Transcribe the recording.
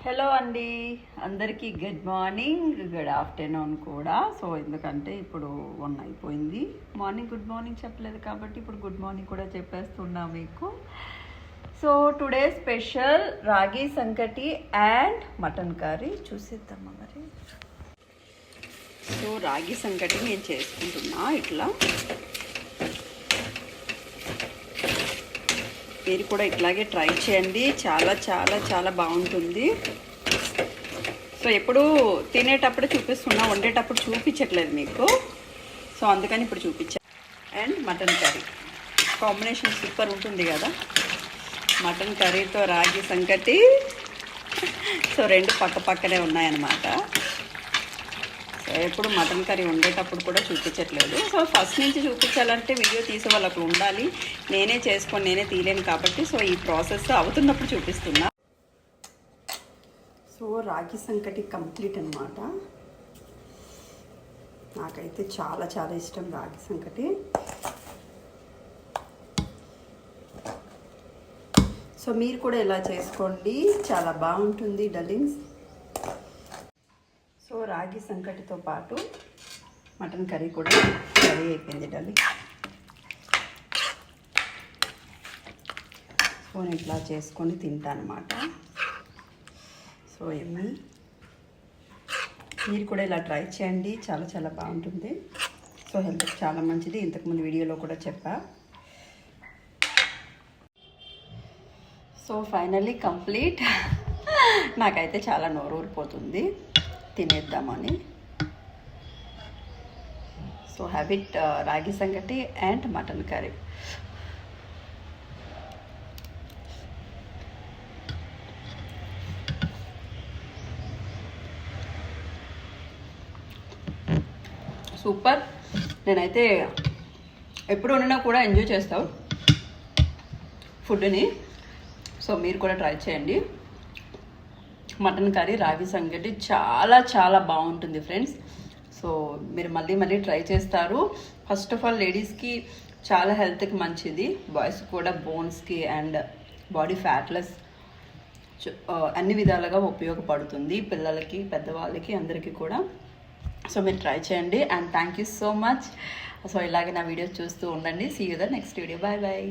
Hello అండి, అందరికీ good morning, good afternoon కూడా. సో ఎందుకంటే ఇప్పుడు 1 అయిపోయింది. మార్నింగ్ గుడ్ మార్నింగ్ చెప్పలేదు కాబట్టి ఇప్పుడు గుడ్ మార్నింగ్ కూడా చెప్పేస్తున్నా మీకు. సో టుడే స్పెషల్ రాగి సంకటి అండ్ మటన్ కర్రీ చూసేద్దామా మరి. సో రాగి సంకటి నేను చేసుకుంటున్నా ఇట్లా. మీరు కూడా ఇట్లాగే ట్రై చేయండి, చాలా చాలా చాలా బాగుంటుంది. సో ఎప్పుడు తినేటప్పుడు చూపిస్తున్నా, వండేటప్పుడు చూపించట్లేదు మీకు. సో అందుకని ఇప్పుడు చూపించాను. And mutton curry combination super ఉంటుంది కదా, మటన్ కర్రీతో రాగి సంకటి. సో రెండు పక్క పక్కనే ఉన్నాయన్నమాట. సో ఎప్పుడు మటన్ కర్రీ వండేటప్పుడు కూడా చూపించట్లేదు. సో ఫస్ట్ నుంచి చూపించాలంటే వీడియో తీసే వాళ్ళు అక్కడ ఉండాలి, నేనే చేసుకొని నేనే తీయలేను కాబట్టి సో ఈ ప్రాసెస్ అవుతున్నప్పుడు చూపిస్తున్నా. సో రాగి సంకటి కంప్లీట్ అన్నమాట. నాకైతే చాలా చాలా ఇష్టం రాగి సంకటి. సో మీరు కూడా ఇలా చేసుకోండి, చాలా బాగుంటుంది డల్లింగ్స్. సో రాగి సంకటితో పాటు మటన్ కర్రీ కూడా రెడీ అయిపోయింది డల్లి. సో నేను ఇట్లా చేసుకొని తింటానమాట. సో ఏమి మీరు కూడా ఇలా ట్రై చేయండి, చాలా చాలా బాగుంటుంది. సో హెల్త్కి చాలా మంచిది, ఇంతకుముందు వీడియోలో కూడా చెప్పా. So finally complete. నాకైతే చాలా నోరు ఊరిపోతుంది, తినేద్దామని. సో హ్యాబిట్ రాగి సంగటి అండ్ మటన్ కర్రీ. సూపర్. నేనైతే ఎప్పుడు వండినా కూడా ఎంజాయ్ చేస్తావు ఫుడ్ని. సో మీరు కూడా ట్రై చేయండి. మటన్ కర్రీ రాగి సంగటి చాలా చాలా బాగుంటుంది ఫ్రెండ్స్. సో మీరు మళ్ళీ మళ్ళీ ట్రై చేస్తారు. ఫస్ట్ ఆఫ్ ఆల్ లేడీస్కి చాలా హెల్త్కి మంచిది, బాయ్స్ కూడా బోన్స్కి అండ్ బాడీ ఫ్యాట్లెస్ అన్ని విధాలుగా ఉపయోగపడుతుంది, పిల్లలకి పెద్దవాళ్ళకి అందరికీ కూడా. సో మీరు ట్రై చేయండి and thank you so much. So ఇలాగే నా వీడియోస్ చూస్తూ ఉండండి. See you the next video. Bye bye.